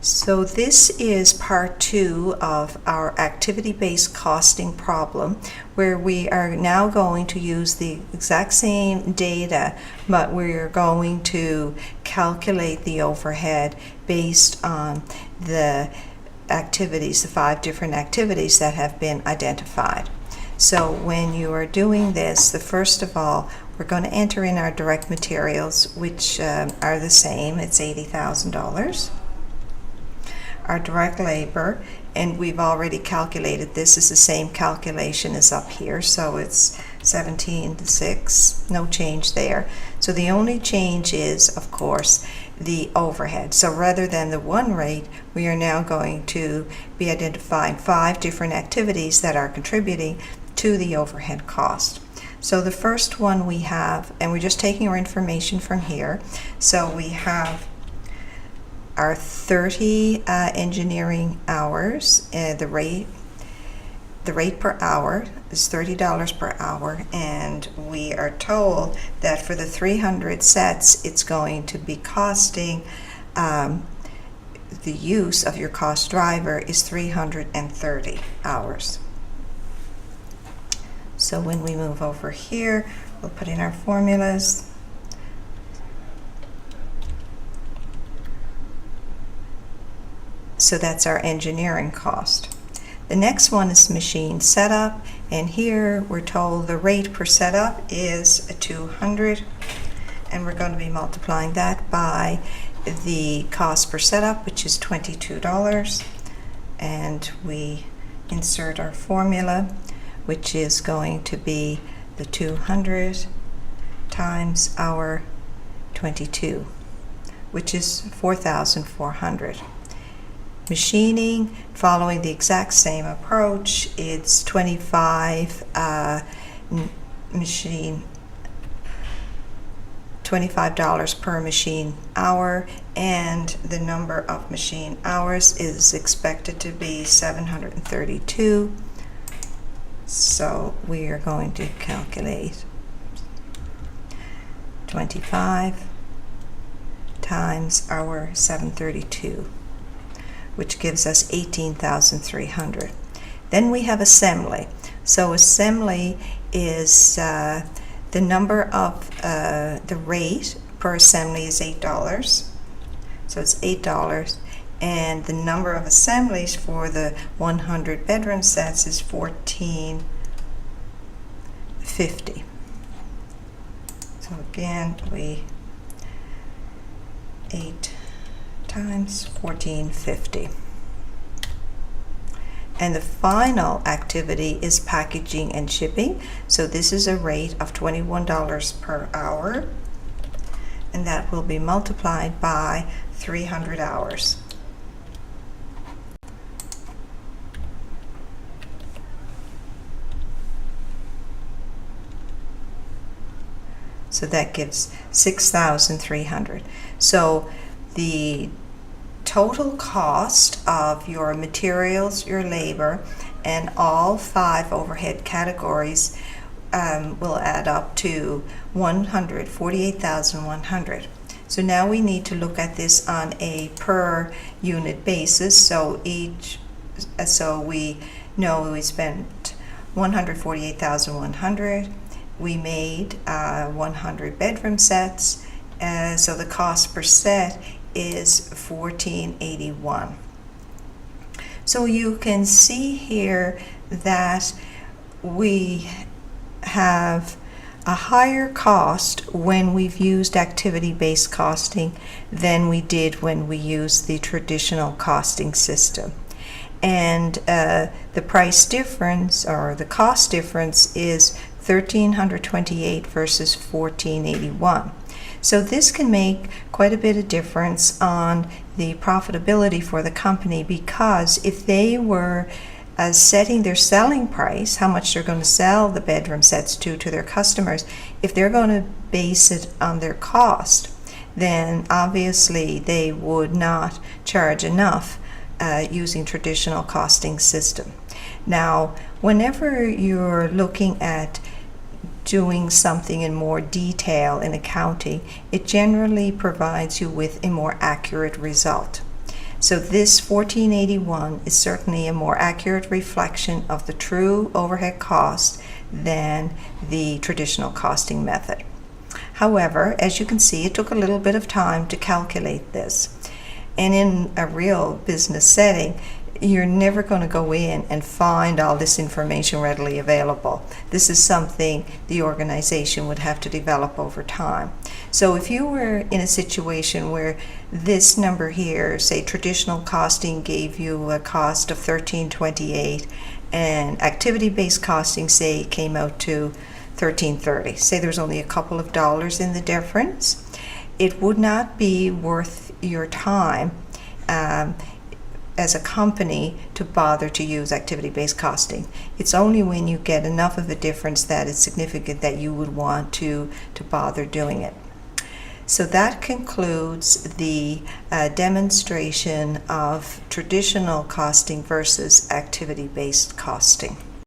So this is part 2 of our activity-based costing problem, where we are now going to use the exact same data, but we're going to calculate the overhead based on the activities, the 5 different activities that have been identified. So when you are doing this, first of all, we're going to enter in our direct materials, which are the same. It's $80,000. Our direct labor, and we've already calculated this, is the same calculation as up here, so it's 17,600, no change there. So the only change is, of course, the overhead. So rather than the one rate, we are now going to be identifying 5 different activities that are contributing to the overhead cost. So the first one we have, and we're just taking our information from here, so we have our 30 engineering hours. The rate per hour is $30 per hour, and we are told that for the 300 sets it's going to be costing, the use of your cost driver is 330 hours. So when we move over here, we'll put in our formulas. So that's our engineering cost. The next one is machine setup, and here we're told the rate per setup is 200, and we're going to be multiplying that by the cost per setup, which is $22, and we insert our formula, which is going to be the 200 times our 22, which is 4,400. Machining, following the exact same approach, it's $25 per machine hour, and the number of machine hours is expected to be 732. So we are going to calculate 25 times our 732, which gives us 18,300. Then we have assembly. So assembly is the number of the rate per assembly is $8. So it's $8, and the number of assemblies for the 100 bedroom sets is 1450. So again, 8 times 1450. And the final activity is packaging and shipping. So this is a rate of $21 per hour, and that will be multiplied by 300 hours. So that gives 6,300. So the total cost of your materials, your labor, and all 5 overhead categories will add up to $148,100. So now we need to look at this on a per unit basis. So we know we spent $148,100. We made 100 bedroom sets, so the cost per set is $1,481. So you can see here that we have a higher cost when we've used activity-based costing than we did when we used the traditional costing system. And the price difference, or the cost difference, is $1,328 versus $1,481. So this can make quite a bit of difference on the profitability for the company, because if they were setting their selling price, how much they're going to sell the bedroom sets to their customers, if they're going to base it on their cost, then obviously they would not charge enough using traditional costing system. Now, whenever you're looking at doing something in more detail in accounting, it generally provides you with a more accurate result. So this 1481 is certainly a more accurate reflection of the true overhead cost than the traditional costing method. However, as you can see, it took a little bit of time to calculate this. And in a real business setting, you're never going to go in and find all this information readily available. This is something the organization would have to develop over time. So if you were in a situation where this number here, say traditional costing, gave you a cost of $13.28, and activity-based costing, say, came out to $13.30, say there's only a couple of dollars in the difference, it would not be worth your time as a company to bother to use activity-based costing. It's only when you get enough of a difference that it's significant that you would want to bother doing it. So that concludes the demonstration of traditional costing versus activity-based costing.